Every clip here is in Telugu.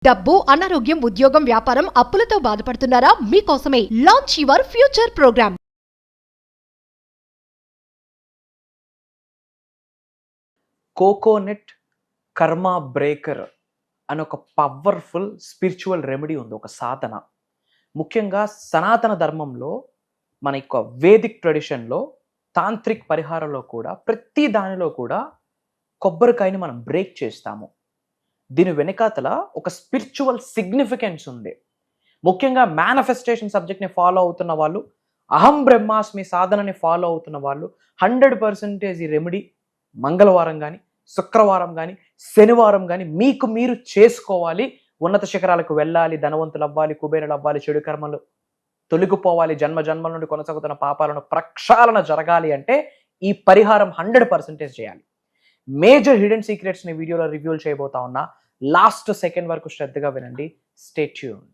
డబ్బు, అనారోగ్యం, ఉద్యోగం, వ్యాపారం, అప్పులతో బాధపడుతున్నారా? మీకోసమే launch your future program. Coconut Karma breaker అని ఒక పవర్ఫుల్ స్పిరిచువల్ రెమెడీ ఉంది, ఒక సాధన. ముఖ్యంగా సనాతన ధర్మంలో, మన యొక్క వేదిక్ ట్రెడిషన్లో, తాంత్రిక్ పరిహారంలో కూడా ప్రతి దానిలో కూడా కొబ్బరికాయని మనం బ్రేక్ చేస్తాము. దీని వెనకాతల ఒక స్పిరిచువల్ సిగ్నిఫికెన్స్ ఉంది. ముఖ్యంగా మేనిఫెస్టేషన్ సబ్జెక్ట్ని ఫాలో అవుతున్న వాళ్ళు, అహం బ్రహ్మాస్మి సాధనని ఫాలో అవుతున్న వాళ్ళు 100% ఈ రెమెడీ మంగళవారం కానీ, శుక్రవారం కానీ, శనివారం కానీ మీకు మీరు చేసుకోవాలి. ఉన్నత శిఖరాలకు వెళ్ళాలి, ధనవంతులు అవ్వాలి, కుబేరులు అవ్వాలి, చెడు కర్మలు తొలగిపోవాలి, జన్మ జన్మల నుండి కొనసాగుతున్న పాపాలను ప్రక్షాళన జరగాలి అంటే ఈ పరిహారం 100% చేయాలి. మేజర్ హిడెన్ సీక్రెట్స్ని వీడియోలో రివ్యూలు చేయబోతా ఉన్నా. లాస్ట్ సెకండ్ వరకు శ్రద్ధగా వినండి. Stay tuned.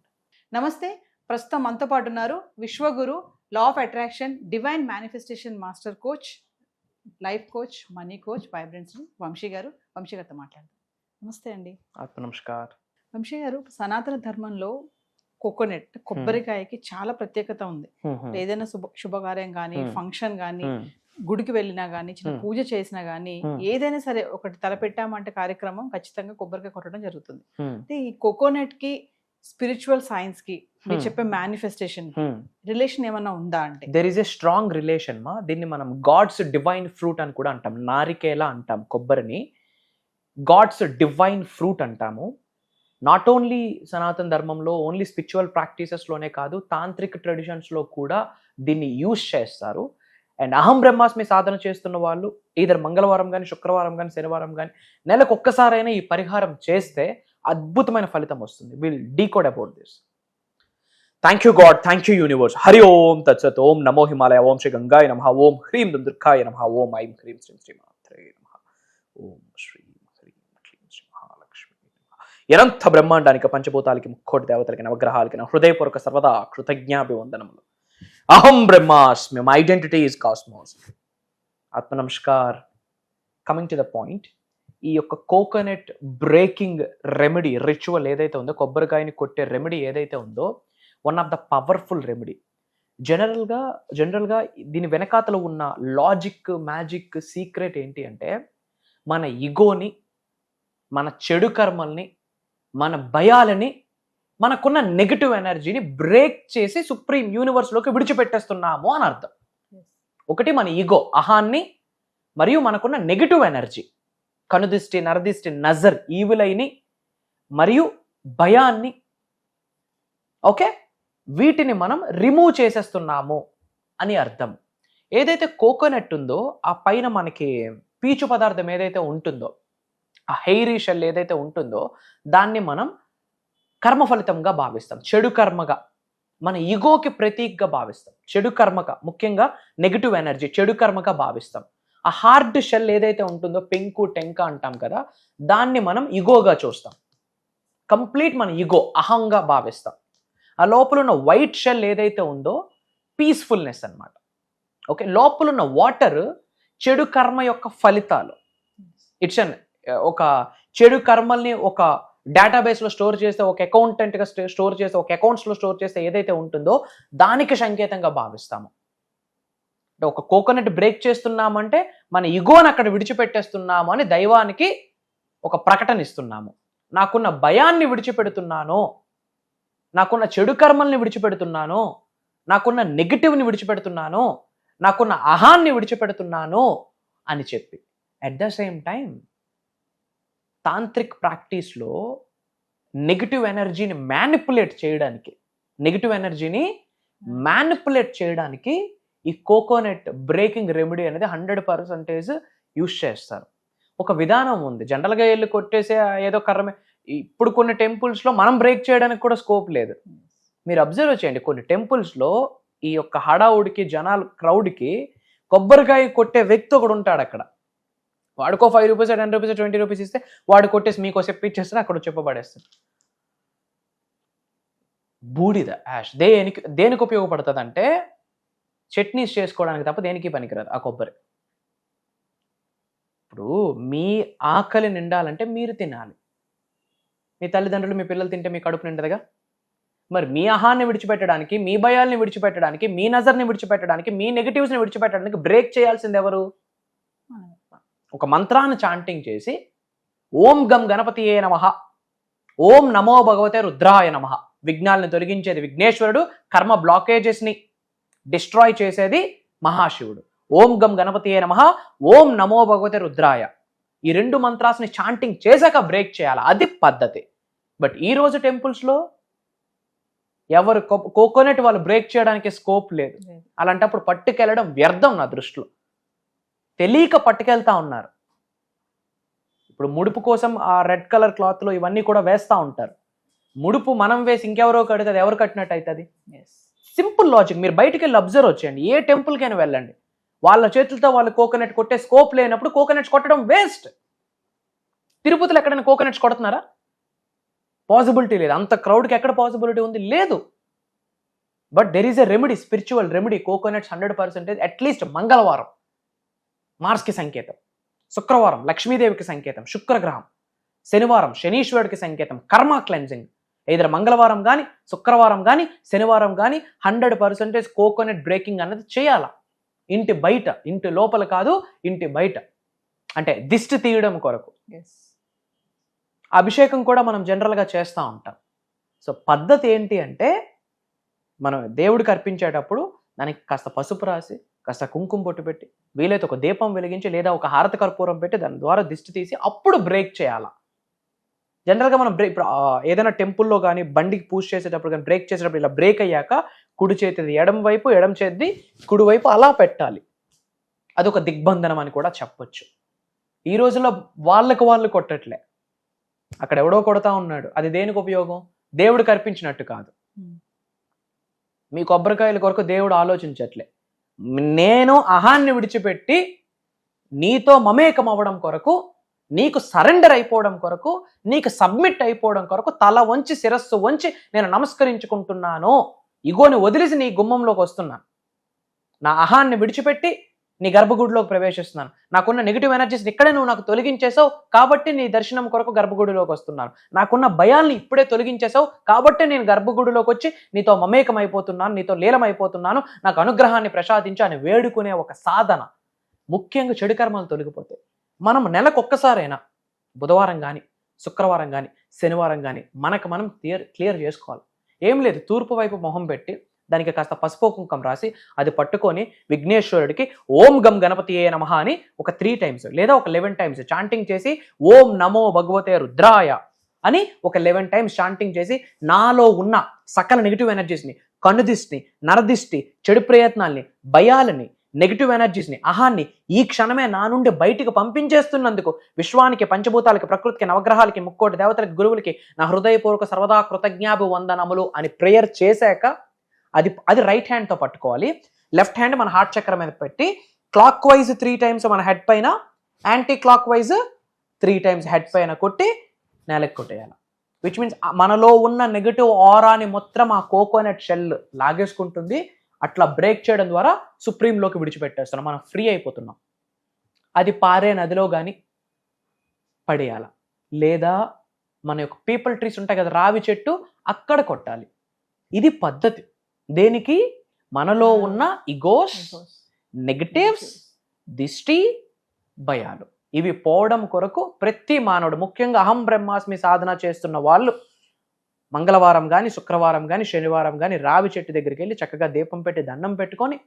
నమస్తే. ప్రస్తుతం మనతో పాటు ఉన్నారు విశ్వగురు, law of attraction, divine manifestation master coach, life coach, money coach, vibrance Vamshi garu. Vamshi గారితో మాట్లాడదాం. నమస్తే అండి. నమస్కారం. వంశీ గారు, సనాతన ధర్మంలో కోకోనట్, కొబ్బరికాయకి చాలా ప్రత్యేకత ఉంది. ఏదైనా శుభకార్యం కానీ, ఫంక్షన్ కానీ, గుడికి వెళ్ళినా కానీ, చిన్న పూజ చేసినా కానీ, ఏదైనా సరే ఒకటి తలపెట్టామంటే కార్యక్రమం ఖచ్చితంగా కొబ్బరికాయ కొట్టడం జరుగుతుంది. అంటే ఈ కోకోనట్ కి స్పిరిచువల్ సైన్స్ కి మీరు చెప్పే మేనిఫెస్టేషన్ రిలేషన్ ఏమన్నా ఉందా అంటే? There is a strong relation మా. దీన్ని మనం గాడ్స్ డివైన్ ఫ్రూట్ అని కూడా అంటాం. నారికేల అంటాం కొబ్బరిని, గాడ్స్ డివైన్ ఫ్రూట్ అంటాము. నాట్ ఓన్లీ సనాతన ధర్మంలో, ఓన్లీ స్పిరిచువల్ ప్రాక్టీసెస్లోనే కాదు, తాంత్రిక్ ట్రెడిషన్స్లో కూడా దీన్ని యూజ్ చేస్తారు. అండ్ అహం బ్రహ్మాస్మి సాధన చేస్తున్న వాళ్ళు ఈధర్ మంగళవారం కానీ, శుక్రవారం కానీ, శనివారం కానీ, నెలకు ఒక్కసారైనా ఈ పరిహారం చేస్తే అద్భుతమైన ఫలితం వస్తుంది. Will decode about this. Thank you God, thank you universe. Hari Om తత్సత్. ఓం నమో హిమాలయ, ఓం శ్రీ గంగాయ నమః, ఓం హ్రీం దుర్గాయ నమః, ఓం ఐం హ్రీం శ్రీం శ్రీమాత్రే నమః, ఓం శ్రీ హ్రీం క్లీం శ్రీ మహాలక్ష్మి నమః. అనంత బ్రహ్మాండానికి, పంచభూతాలకి, ముక్కోటి దేవతలకి, నవగ్రహాలకి నా హృదయపూర్వక సర్వదా కృతజ్ఞాభివందనములు. అహం బ్రహ్మాస్మి, మై ఐడెంటిటీ ఈజ్ కాస్మోస్. ఆత్మ నమస్కార్. కమింగ్ టు ద పాయింట్, ఈ యొక్క కోకోనట్ బ్రేకింగ్ రెమెడీ రిచువల్ ఏదైతే ఉందో, కొబ్బరికాయని కొట్టే రెమెడీ ఏదైతే ఉందో, one of the powerful remedy. జనరల్గా దీని వెనకాతలో ఉన్న లాజిక్, మ్యాజిక్, సీక్రెట్ ఏంటి అంటే, మన ఇగోని, మన చెడు కర్మల్ని, మన భయాలని, మనకున్న నెగటివ్ ఎనర్జీని బ్రేక్ చేసి సుప్రీం యూనివర్స్లోకి విడిచిపెట్టేస్తున్నాము అని అర్థం. ఒకటి మన ఈగో, అహాన్ని, మరియు మనకున్న నెగటివ్ ఎనర్జీ, కనుదిష్టి, నరదిష్టి, నజర్, ఈవిలైని మరియు భయాన్ని, ఓకే, వీటిని మనం రిమూవ్ చేసేస్తున్నాము అని అర్థం. ఏదైతే కోకోనట్ ఉందో ఆ పైన మనకి పీచు పదార్థం ఏదైతే ఉంటుందో, ఆ హెయిరీ షెల్ ఏదైతే ఉంటుందో, దాన్ని మనం కర్మ ఫలితంగా భావిస్తాం, చెడు కర్మగా, మన ఈగోకి ప్రతీకగా భావిస్తాం, చెడు కర్మగా, ముఖ్యంగా నెగటివ్ ఎనర్జీ చెడు కర్మగా భావిస్తాం. ఆ హార్డ్ షెల్ ఏదైతే ఉంటుందో, పెంకు టెంక అంటాం కదా, దాన్ని మనం ఈగోగా చూస్తాం. కంప్లీట్ మన ఈగో, అహంగా భావిస్తాం. ఆ లోపల ఉన్న వైట్ షెల్ ఏదైతే ఉందో పీస్ఫుల్నెస్ అన్నమాట. ఓకే, లోపల ఉన్న వాటర్ చెడు కర్మ యొక్క ఫలితాలు. ఇట్స్ అన్ ఒక చెడు కర్మల్ని ఒక డేటాబేస్లో స్టోర్ చేస్తే, ఒక అకౌంటెంట్గా స్టోర్ చేస్తే, ఒక అకౌంట్స్లో స్టోర్ చేస్తే ఏదైతే ఉంటుందో దానికి సంకేతంగా భావిస్తాము. అంటే ఒక కోకోనట్ బ్రేక్ చేస్తున్నామంటే మన ఇగోని అక్కడ విడిచిపెట్టేస్తున్నాము అని దైవానికి ఒక ప్రకటన ఇస్తున్నాము. నాకున్న భయాన్ని విడిచిపెడుతున్నాను, నాకున్న చెడు కర్మల్ని విడిచిపెడుతున్నాను, నాకున్న నెగిటివ్ని విడిచిపెడుతున్నాను, నాకున్న అహాన్ని విడిచిపెడుతున్నాను అని చెప్పి. At the same time tantric ప్రాక్టీస్లో నెగిటివ్ ఎనర్జీని మ్యానిపులేట్ చేయడానికి ఈ కోకోనట్ బ్రేకింగ్ రెమెడీ అనేది 100% యూజ్ చేస్తారు. ఒక విధానం ఉంది. జనరల్గా వెళ్ళి కొట్టేసే ఏదో కర్రమే. ఇప్పుడు కొన్ని టెంపుల్స్లో మనం బ్రేక్ చేయడానికి కూడా స్కోప్ లేదు. మీరు అబ్జర్వ్ చేయండి, కొన్ని టెంపుల్స్లో ఈ యొక్క హడావుడికి, జనాలు క్రౌడ్కి కొబ్బరికాయ కొట్టే వ్యక్తి ఒకడు ఉంటాడు అక్కడ. వాడికో 5 రూపీస్, 10 రూపీస్, 20 రూపీస్ ఇస్తే వాడు కొట్టేసి మీకో చెప్పిచ్చేస్తారు, అక్కడ చెప్పబడేస్తారు. బూడిద, యాష్ దేనికి ఉపయోగపడుతుంది అంటే చట్నీస్ చేసుకోవడానికి తప్ప దేనికి పనికిరాదు ఆ కొబ్బరి. ఇప్పుడు మీ ఆకలి నిండాలంటే మీరు తినాలి. మీ తల్లిదండ్రులు మీ పిల్లలు తింటే మీ కడుపు నిండదుగా. మరి మీ అహాన్ని విడిచిపెట్టడానికి, మీ భయాల్ని విడిచిపెట్టడానికి, మీ నజర్ని విడిచిపెట్టడానికి, మీ నెగిటివ్స్ని విడిచిపెట్టడానికి బ్రేక్ చేయాల్సింది ఎవరు? ఒక మంత్రాన్ని చాంటింగ్ చేసి ఓం గం గణపతియే నమః, ఓం నమో భగవతే రుద్రాయ నమః. విఘ్నాలను తొలగించేది విఘ్నేశ్వరుడు, కర్మ బ్లాకేజెస్ని డిస్ట్రాయ్ చేసేది మహాశివుడు. ఓం గం గణపతియే నమః, ఓం నమో భగవతే రుద్రాయ. ఈ 2 మంత్రాస్ని చాంటింగ్ చేశాక బ్రేక్ చేయాలి, అది పద్ధతి. బట్ ఈరోజు టెంపుల్స్లో ఎవరు కోకోనట్ వాళ్ళు బ్రేక్ చేయడానికి స్కోప్ లేదు. అలాంటప్పుడు పట్టుకెళ్ళడం వ్యర్థం నా దృష్టిలో. తెలియక పట్టుకెళ్తా ఉన్నారు. ఇప్పుడు ముడుపు కోసం ఆ రెడ్ కలర్ క్లాత్లో ఇవన్నీ కూడా వేస్తూ ఉంటారు. ముడుపు మనం వేసి ఇంకెవరో కడితే అది ఎవరు కట్టినట్టు అవుతుంది? Simple logic. మీరు బయటికి వెళ్ళి అబ్జర్వ్ వచ్చేయండి, ఏ టెంపుల్కైనా వెళ్ళండి, వాళ్ళ చేతులతో వాళ్ళు కోకోనట్ కొట్టే స్కోప్ లేనప్పుడు కోకోనట్స్ కొట్టడం వేస్ట్. తిరుపతిలో ఎక్కడైనా కోకోనట్స్ కొడుతున్నారా? పాసిబిలిటీ లేదు. అంత క్రౌడ్కి ఎక్కడ పాసిబిలిటీ ఉంది? లేదు. But there is a remedy, spiritual remedy. Coconuts 100% at least మంగళవారం మార్స్కి సంకేతం, శుక్రవారం లక్ష్మీదేవికి సంకేతం, శుక్రగ్రహం, శనివారం శనీశ్వరుడికి సంకేతం. కర్మ క్లెన్జింగ్ ఏదైనా మంగళవారం కానీ, శుక్రవారం కానీ, శనివారం కానీ 100% కోకోనట్ బ్రేకింగ్ అన్నది చేయాల. ఇంటి బయట, ఇంటి లోపల కాదు, ఇంటి బయట. అంటే దిష్టి తీయడం కొరకు. అభిషేకం కూడా మనం జనరల్గా చేస్తూ ఉంటాం. సో పద్ధతి ఏంటి అంటే, మనం దేవుడికి అర్పించేటప్పుడు దానికి కాస్త పసుపు రాసి, కాస్త కుంకుమ బొట్టు పెట్టి, వీలైతే ఒక దీపం వెలిగించి లేదా ఒక హారతి కర్పూరం పెట్టి దాని ద్వారా దిష్టి తీసి అప్పుడు బ్రేక్ చేయాలా. జనరల్గా మనం ఇప్పుడు ఏదైనా టెంపుల్లో కానీ బండికి పూజ చేసేటప్పుడు కానీ బ్రేక్ చేసేటప్పుడు ఇలా బ్రేక్ అయ్యాక కుడి చేతిది ఎడం వైపు, ఎడం చేతిది కుడి వైపు అలా పెట్టాలి. అదొక దిగ్బంధనం అని కూడా చెప్పొచ్చు. ఈ రోజుల్లో వాళ్ళకు వాళ్ళు కొట్టట్లే, అక్కడ ఎవడో కొడతా ఉన్నాడు. అది దేనికి ఉపయోగం? దేవుడికి అర్పించినట్టు కాదు. మీ కొబ్బరికాయల కొరకు దేవుడు ఆలోచించట్లే. నేను అహాన్ని విడిచిపెట్టి నీతో మమేకం అవ్వడం కొరకు, నీకు సరెండర్ అయిపోవడం కొరకు, నీకు సబ్మిట్ అయిపోవడం కొరకు తల వంచి శిరస్సు వంచి నేను నమస్కరించుకుంటున్నాను. ఇగోని వదిలేసి నీ గుమ్మంలోకి వస్తున్నాను. నా అహాన్ని విడిచిపెట్టి నీ గర్భగుడిలోకి ప్రవేశిస్తున్నాను. నాకున్న నెగిటివ్ ఎనర్జీస్ ఇక్కడే నువ్వు నాకు తొలగించేసావు కాబట్టి నీ దర్శనం కొరకు గర్భగుడిలోకి వస్తున్నాను. నాకున్న భయాల్ని ఇప్పుడే తొలగించేసావు కాబట్టి నేను గర్భగుడిలోకి వచ్చి నీతో మమేకం అయిపోతున్నాను, నీతో లీలమైపోతున్నాను, నాకు అనుగ్రహాన్ని ప్రసాదించు అని వేడుకునే ఒక సాధన. ముఖ్యంగా చెడు కర్మలు తొలగిపోతాయి. మనం నెలకు ఒక్కసారైనా బుధవారం కానీ, శుక్రవారం కానీ, శనివారం కానీ మనకు మనం క్లియర్ చేసుకోవాలి. ఏం లేదు, తూర్పు వైపు మొహం పెట్టి దానికి కాస్త పసుపు కుంకం రాసి అది పట్టుకొని విఘ్నేశ్వరుడికి ఓం గం గణపతియే నమః అని ఒక 3 times లేదా ఒక 11 times చాంటింగ్ చేసి, ఓం నమో భగవతే రుద్రాయ అని ఒక 11 times చాంటింగ్ చేసి, నాలో ఉన్న సకల నెగిటివ్ ఎనర్జీస్ని, కనుదిష్టిని, నరదిష్టి, చెడు ప్రయత్నాల్ని, భయాలని, నెగిటివ్ ఎనర్జీస్ని, అహాన్ని ఈ క్షణమే నా నుండి బయటికి పంపించేస్తున్నందుకు విశ్వానికి, పంచభూతాలకి, ప్రకృతికి, నవగ్రహాలకి, ముక్కోటి దేవతలకి, గురువులకి నా హృదయపూర్వక సర్వదా కృతజ్ఞాభివందనములు అని ప్రేయర్ చేశాక అది రైట్ హ్యాండ్తో పట్టుకోవాలి. లెఫ్ట్ హ్యాండ్ మన హార్ట్ చక్ర మీద పెట్టి క్లాక్ వైజ్ 3 times మన హెడ్ పైన, anti clock wise 3 times head పైన కొట్టి నేలకు కొట్టేయాలి. విచ్ మీన్స్ మనలో ఉన్న నెగిటివ్ ఆరాని మొత్తం ఆ కోకోనట్ షెల్ లాగేసుకుంటుంది. అట్లా బ్రేక్ చేయడం ద్వారా సుప్రీంలోకి విడిచిపెట్టేస్తున్నాం, మనం ఫ్రీ అయిపోతున్నాం. అది పారే నదిలో కానీ పడేయాల, లేదా మన యొక్క పీపుల్ ట్రీస్ ఉంటాయి కదా, రావి చెట్టు, అక్కడ కొట్టాలి. ఇది పద్ధతి. దేనికి? మనలో ఉన్న ఇగోస్, నెగటివ్స్, దిష్టి, భయాలు ఇవి పోవడం కొరకు ప్రతి మానవుడు, ముఖ్యంగా అహం బ్రహ్మాస్మి సాధన చేస్తున్న వాళ్ళు మంగళవారం కానీ, శుక్రవారం కానీ, శనివారం కానీ రావి చెట్టు దగ్గరికి వెళ్ళి చక్కగా దీపం పెట్టి దండం పెట్టుకొని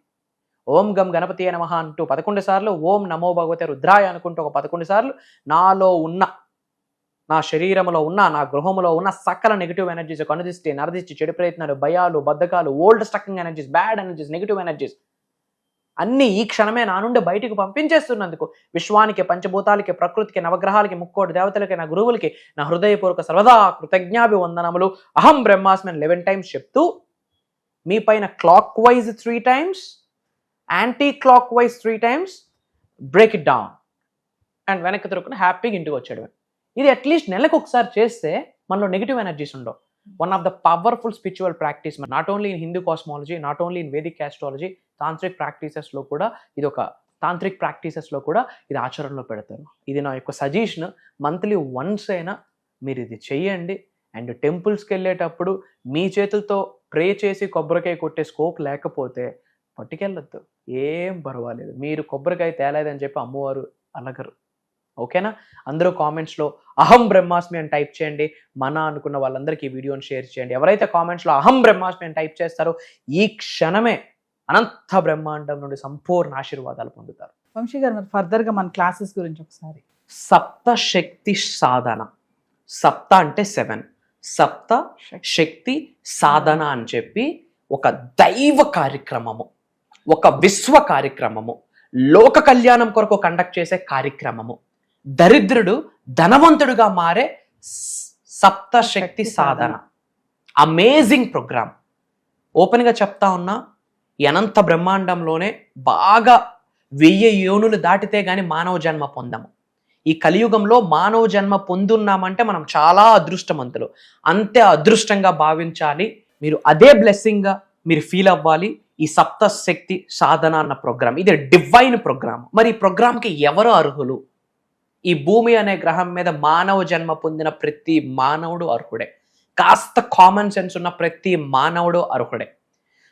ఓం గం గణపతియే నమః అంటూ 11 సార్లు, ఓం నమో భగవతే రుద్రాయ అనుకుంటూ ఒక 11 సార్లు నాలో ఉన్న, నా శరీరంలో ఉన్న, నా గృహంలో ఉన్న సకల నెగిటివ్ ఎనర్జీస్, కనుదిష్టి, నరదిష్టి, చెడు ప్రయత్నాలు, భయాలు, బద్ధకాలు, old stucking energies, bad energies, negative energies అన్నీ ఈ క్షణమే నా నుండి బయటికి పంపించేస్తున్నందుకు విశ్వానికి, పంచభూతాలకి, ప్రకృతికి, నవగ్రహాలకి, ముక్కోటి దేవతలకి, నా గురువులకి నా హృదయపూర్వక సర్వదా కృతజ్ఞాభివందనములు అహం బ్రహ్మాస్మి 11 times చెప్తూ మీ పైన clock wise 3 times, anti clock wise 3 times break it down and వెనక్కి తిరుగుకుని హ్యాపీగా ఇంటికి వచ్చేయడమే. ఇది అట్లీస్ట్ నెలకు ఒకసారి చేస్తే మనలో నెగిటివ్ ఎనర్జీస్ ఉండవు. One of the powerful spiritual practice, not only in Hindu cosmology, not only in Vedic astrology, tantric ప్రాక్టీసెస్లో కూడా ఇది ఒక తాంత్రిక్ ప్రాక్టీసెస్లో కూడా ఇది ఆచరణలో పెడతారు. ఇది నా యొక్క సజెషన్. మంత్లీ వన్స్ అయినా మీరు ఇది చెయ్యండి. అండ్ టెంపుల్స్కి వెళ్ళేటప్పుడు మీ చేతులతో ప్రే చేసి కొబ్బరికాయ కొట్టే స్కోప్ లేకపోతే పట్టుకెళ్ళొద్దు, ఏం పర్వాలేదు. మీరు కొబ్బరికాయ తేలేదని చెప్పి అమ్మవారు అలగరు. ఓకేనా? అందరూ కామెంట్స్లో అహం బ్రహ్మాస్మి అని టైప్ చేయండి. మన అనుకున్న వాళ్ళందరికీ ఈ వీడియోని షేర్ చేయండి. ఎవరైతే కామెంట్స్లో అహం బ్రహ్మాస్మి అని టైప్ చేస్తారో ఈ క్షణమే అనంత బ్రహ్మాండం నుండి సంపూర్ణ ఆశీర్వాదాలు పొందుతారు. వంశీ గారు, మరి ఫర్దర్గా మన క్లాసెస్ గురించి ఒకసారి. సప్త శక్తి సాధన. సప్త అంటే 7, సప్త శక్తి సాధన అని చెప్పి ఒక దైవ కార్యక్రమము, ఒక విశ్వ కార్యక్రమము, లోక కళ్యాణం కొరకు కండక్ట్ చేసే కార్యక్రమము, దరిద్రుడు ధనవంతుడుగా మారే సప్త శక్తి సాధన. Amazing programme. ఓపెన్గా చెప్తా ఉన్నా, ఈ అనంత బ్రహ్మాండంలోనే బాగా 1000 యోనులు దాటితే గాని మానవ జన్మ పొందము. ఈ కలియుగంలో మానవ జన్మ పొందున్నామంటే మనం చాలా అదృష్టవంతులు. అంతే అదృష్టంగా భావించాలి. మీరు అదే బ్లెస్సింగ్గా మీరు ఫీల్ అవ్వాలి. ఈ సప్త శక్తి సాధన అన్న ప్రోగ్రామ్, ఇది డివైన్ ప్రోగ్రామ్. మరి ఈ ప్రోగ్రామ్కి ఎవరు అర్హులు? ఈ భూమి అనే గ్రహం మీద మానవ జన్మ పొందిన ప్రతి మానవుడు అర్హుడే. కాస్త కామన్ సెన్స్ ఉన్న ప్రతి మానవుడు అర్హుడే.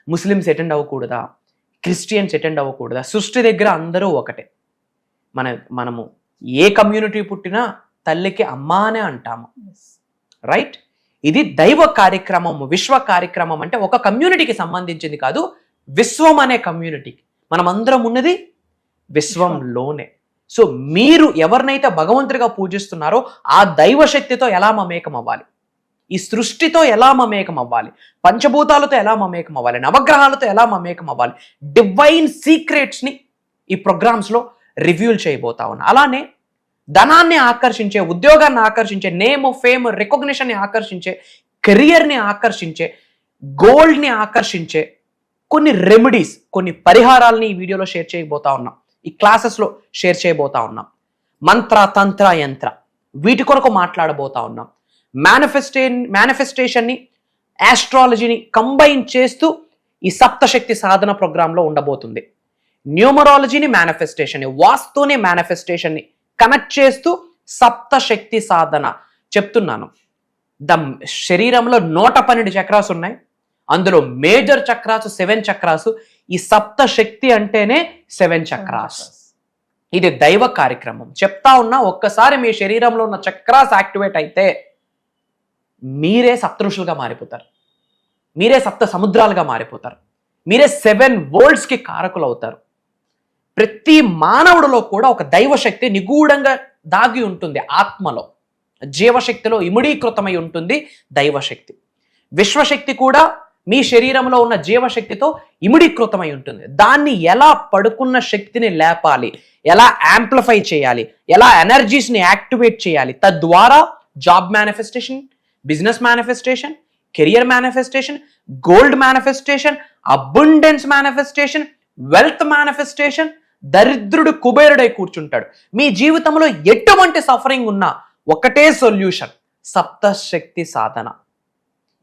ముస్లిమ్స్ అటెండ్ అవ్వకూడదా? క్రిస్టియన్స్ అటెండ్ అవ్వకూడదా? సృష్టి దగ్గర అందరూ ఒకటే. మనము ఏ కమ్యూనిటీ పుట్టినా తల్లికి అమ్మ అనే అంటాము, రైట్? ఇది దైవ కార్యక్రమం, విశ్వ కార్యక్రమం. అంటే ఒక కమ్యూనిటీకి సంబంధించింది కాదు, విశ్వం అనే కమ్యూనిటీకి. మనం అందరం ఉన్నది విశ్వంలోనే. సో మీరు ఎవరినైతే భగవంతుడిగా పూజిస్తున్నారో ఆ దైవ శక్తితో ఎలా మమేకం అవ్వాలి, ఈ సృష్టితో ఎలా మమేకం అవ్వాలి, పంచభూతాలతో ఎలా మమేకం అవ్వాలి, నవగ్రహాలతో ఎలా మమేకం అవ్వాలి, డివైన్ సీక్రెట్స్ని ఈ ప్రోగ్రామ్స్లో రివ్యూల్ చేయబోతా ఉన్నా. అలానే ధనాన్ని ఆకర్షించే, ఉద్యోగాన్ని ఆకర్షించే, నేమ్, ఫేమ్, రికగ్నిషన్ని ఆకర్షించే, కెరియర్ని ఆకర్షించే, గోల్డ్ని ఆకర్షించే కొన్ని రెమెడీస్, కొన్ని పరిహారాలని ఈ వీడియోలో షేర్ చేయబోతా ఉన్నాం. ఈ క్లాసెస్లో షేర్ చేయబోతా ఉన్నాం. మంత్ర, తంత్ర, యంత్ర, వీటి కొరకు మాట్లాడబోతా ఉన్నాం. మేనిఫెస్టేషన్ని, ఆస్ట్రాలజీని కంబైన్ చేస్తూ ఈ సప్తశక్తి సాధన ప్రోగ్రాంలో ఉండబోతుంది. న్యూమరాలజీని, మేనిఫెస్టేషన్ని, వాస్తుని, మేనిఫెస్టేషన్ని కనెక్ట్ చేస్తూ సప్తశక్తి సాధన చెప్తున్నాను. శరీరంలో 112 చక్రాస్ ఉన్నాయి. అందులో మేజర్ చక్రాస్ 7 చక్రాస్. ఈ సప్తశక్తి అంటేనే 7 చక్రాస్. ఇది దైవ కార్యక్రమం. చెప్తా ఉన్నా, ఒక్కసారి మీ శరీరంలో ఉన్న చక్రాస్ యాక్టివేట్ అయితే మీరే సప్తఋషులుగా మారిపోతారు, మీరే సప్త సముద్రాలుగా మారిపోతారు, మీరే 7 వరల్డ్స్కి కారకులు అవుతారు. ప్రతి మానవుడిలో కూడా ఒక దైవశక్తి నిగూఢంగా దాగి ఉంటుంది. ఆత్మలో, జీవశక్తిలో ఇముడీకృతమై ఉంటుంది దైవశక్తి. విశ్వశక్తి కూడా మీ శరీరంలో ఉన్న జీవశక్తితో ఇముడీకృతమై ఉంటుంది. దాన్ని ఎలా పడుకున్న శక్తిని లేపాలి, ఎలా యాంప్లిఫై చేయాలి, ఎలా ఎనర్జీస్ని యాక్టివేట్ చేయాలి, తద్వారా job manifestation, business manifestation, career manifestation, gold manifestation, abundance manifestation, wealth manifestation. దరిద్రుడు కుబేరుడై కూర్చుంటాడు. మీ జీవితంలో ఎటువంటి సఫరింగ్ ఉన్నా ఒకటే సొల్యూషన్, సప్తశక్తి సాధన.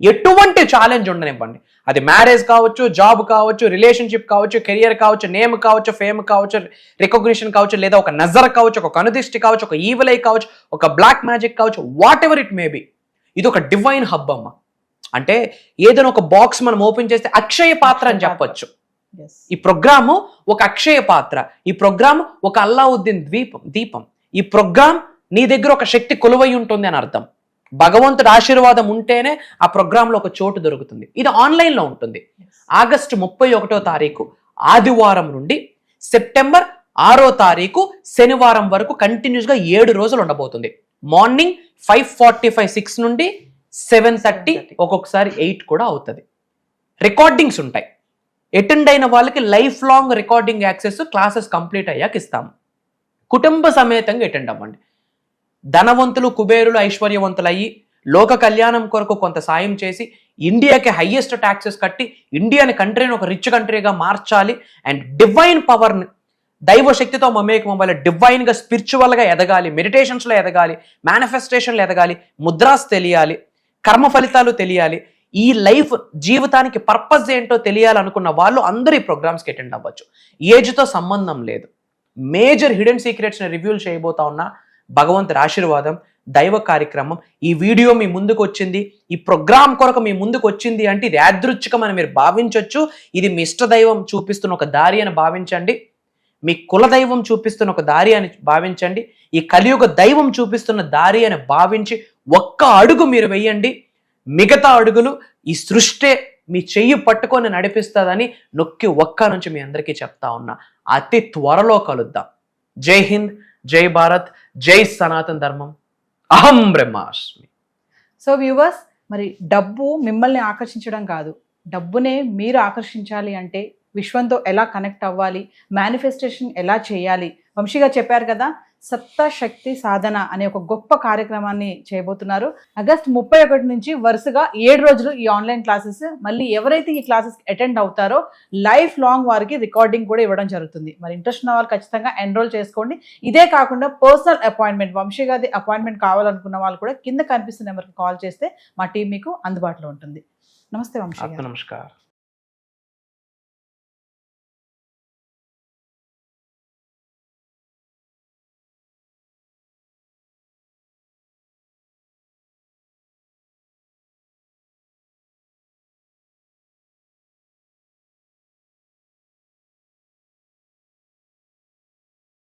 ఎటువంటి ఛాలెంజ్ ఉండనివ్వండి, అది మ్యారేజ్ కావచ్చు, జాబ్ కావచ్చు, రిలేషన్షిప్ కావచ్చు, కెరియర్ కావచ్చు, నేమ్ కావచ్చు, ఫేమ్ కావచ్చు, రికగ్నిషన్ కావచ్చు, లేదా ఒక నజర్ కావచ్చు, ఒక కనుదిష్టి కావచ్చు, ఒక ఈవిల్ ఐ కావచ్చు, ఒక బ్లాక్ మ్యాజిక్ కావచ్చు, what ever it may be. ఇది ఒక డివైన్ హబ్ అమ్మ. అంటే ఏదైనా ఒక బాక్స్ మనం ఓపెన్ చేస్తే అక్షయ పాత్ర అని చెప్పొచ్చు. ఈ ప్రోగ్రాము ఒక అక్షయ పాత్ర. ఈ ప్రోగ్రామ్ ఒక అల్లావుద్దీన్ దీపం. ఈ ప్రోగ్రామ్ నీ దగ్గర ఒక శక్తి కొలువై ఉంటుంది అని అర్థం. భగవంతుడి ఆశీర్వాదం ఉంటేనే ఆ ప్రోగ్రాంలో ఒక చోటు దొరుకుతుంది. ఇది ఆన్లైన్లో ఉంటుంది. ఆగస్టు 31వ తారీఖు ఆదివారం నుండి సెప్టెంబర్ 6వ తారీఖు శనివారం వరకు కంటిన్యూస్గా 7 రోజులు ఉండబోతుంది. మార్నింగ్ 5:45, 6 నుండి 7:30, ఒక్కొక్కసారి 8 కూడా అవుతుంది. రికార్డింగ్స్ ఉంటాయి. అటెండ్ అయిన వాళ్ళకి life long recording access classes complete అయ్యాక ఇస్తాము. కుటుంబ సమేతంగా అటెండ్ అవ్వండి. ధనవంతులు, కుబేరులు, ఐశ్వర్యవంతులు అయ్యి లోక కళ్యాణం కొరకు కొంత సాయం చేసి ఇండియాకి హైయెస్ట్ ట్యాక్సెస్ కట్టి ఇండియాని కంట్రీని ఒక రిచ్ కంట్రీగా మార్చాలి. అండ్ డివైన్ పవర్ని, దైవశక్తితో మమేకం అవ్వాలి. డివైన్గా, స్పిరిచువల్గా ఎదగాలి, మెడిటేషన్స్లో ఎదగాలి, మేనిఫెస్టేషన్లో ఎదగాలి, ముద్రాస్ తెలియాలి, కర్మ ఫలితాలు తెలియాలి, ఈ లైఫ్ జీవితానికి పర్పస్ ఏంటో తెలియాలనుకున్న వాళ్ళు అందరూ ఈ ప్రోగ్రామ్స్కి అటెండ్ అవ్వచ్చు. ఏజ్తో సంబంధం లేదు. మేజర్ హిడెన్ సీక్రెట్స్ని రివ్యూల్ చేయబోతా ఉన్నా. భగవంతుడి ఆశీర్వాదం, దైవ కార్యక్రమం. ఈ వీడియో మీ ముందుకు వచ్చింది, ఈ ప్రోగ్రామ్ కొరకు మీ ముందుకు వచ్చింది అంటే ఇది యాదృచ్ఛికం అని మీరు భావించవచ్చు. ఇది మీ ఇష్టదైవం చూపిస్తున్న ఒక దారి అని భావించండి, మీ కులదైవం చూపిస్తున్న ఒక దారి అని భావించండి, ఈ కలియుగ దైవం చూపిస్తున్న దారి అని భావించి ఒక్క అడుగు మీరు వెయ్యండి. మిగతా అడుగులు ఈ సృష్టి మీ చెయ్యి పట్టుకొని నడిపిస్తుందని నొక్కి ఒక్క నుంచి మీ అందరికీ చెప్తా ఉన్నా. అతి త్వరలో కలుద్దాం. జై హింద్, జై భారత్, జై సనాతన ధర్మం. అహం బ్రహ్మాస్మి. సో వ్యూవర్స్, మరి డబ్బు మిమ్మల్ని ఆకర్షించడం కాదు, డబ్బునే మీరు ఆకర్షించాలి అంటే విశ్వంతో ఎలా కనెక్ట్ అవ్వాలి, మేనిఫెస్టేషన్ ఎలా చేయాలి, వంశీగా చెప్పారు కదా. సప్త శక్తి సాధన అనే ఒక గొప్ప కార్యక్రమాన్ని చేయబోతున్నారు. ఆగస్ట్ 31 నుంచి వరుసగా 7 రోజులు ఈ ఆన్లైన్ క్లాసెస్. మళ్ళీ ఎవరైతే ఈ క్లాసెస్ అటెండ్ అవుతారో లైఫ్ లాంగ్ వారికి రికార్డింగ్ కూడా ఇవ్వడం జరుగుతుంది. మరి ఇంట్రెస్ట్ ఉన్న వాళ్ళు ఖచ్చితంగా ఎన్రోల్ చేసుకోండి. ఇదే కాకుండా పర్సనల్ అపాయింట్మెంట్, వంశీ గారి అపాయింట్మెంట్ కావాలనుకున్న వాళ్ళు కూడా కింద కనిపిస్తున్న నెంబర్కి కాల్ చేస్తే మా టీం మీకు అందుబాటులో ఉంటుంది. నమస్తే వంశీ గారు. నమస్కారం.